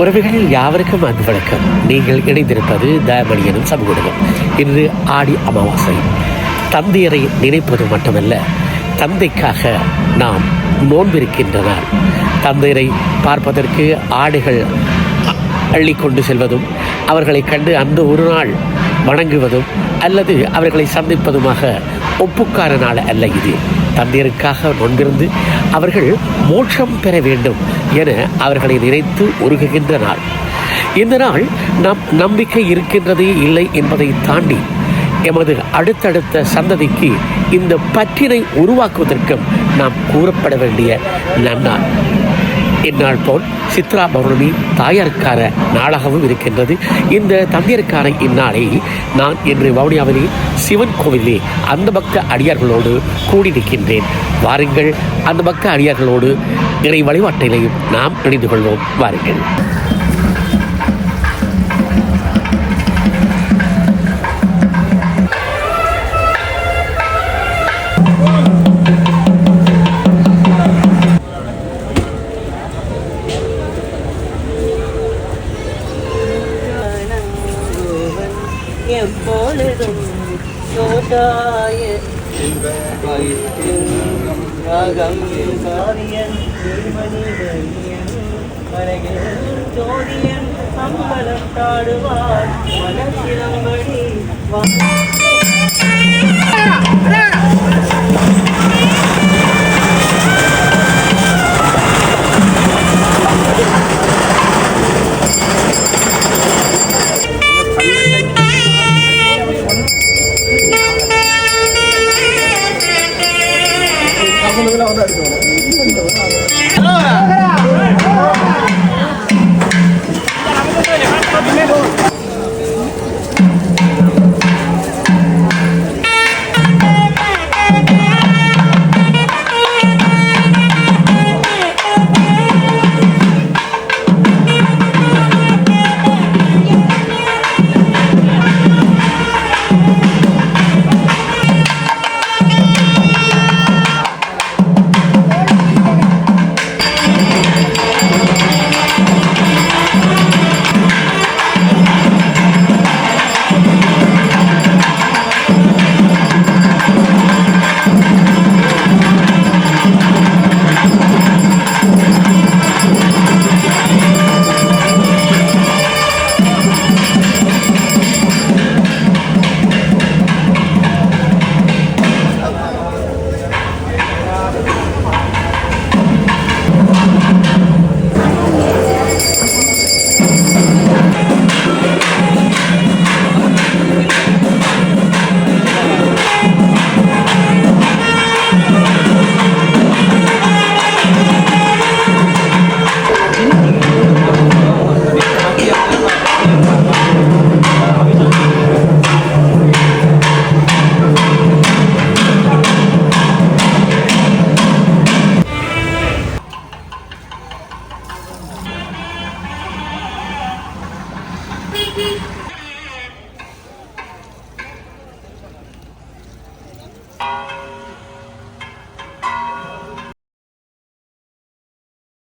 உறவுகள் யாவருக்கும் அன்பு வணக்கம். நீங்கள் இணைந்திருப்பது தயமணி எனும் சமூக ஊடகம். இன்று ஆடி அமாவாசை. தந்தையரை நினைப்பது மட்டுமல்ல, தந்தைக்காக நாம் நோன்பிருக்கின்ற நாள். தந்தையரை பார்ப்பதற்கு ஆடைகள் அள்ளி கொண்டு செல்வதும், அவர்களை கண்டு அந்த ஒரு நாள் வணங்குவதும் அல்லது அவர்களை சந்திப்பதுமாக ஒப்புக்கார நாள் அல்ல இது. தந்தையருக்காக நொன்பிருந்து அவர்கள் மோட்சம் பெற வேண்டும் என அவர்களை நினைத்து உருகுகின்ற நாள். இந்த நாள் நம் நம்பிக்கை இருக்கின்றதே இல்லை என்பதை தாண்டி எமது அடுத்தடுத்த சந்ததிக்கு இந்த பற்றினை உருவாக்குவதற்கும் நாம் கூறப்பட வேண்டிய நன்னாள். இந்நாள் போல் சித்ரா பௌர்ணமி தாயாருக்கான நாளாகவும் இருக்கின்றது. இந்த தந்தையருக்கான இந்நாளை நான் இன்று வவுனியாவிலே சிவன் கோவிலே அந்த பக்த அடியார்களோடு கூடி நிற்கின்றேன். வாருங்கள், அந்த பக்த அடியார்களோடு இறை வழிபாட்டிலையும் நாம் இணைந்து கொள்வோம். வாருங்கள். எப்பொழுதும் சோதாய ஜோதியன் அம்பலம் தாடுவார் மனசிலம்படி Beep.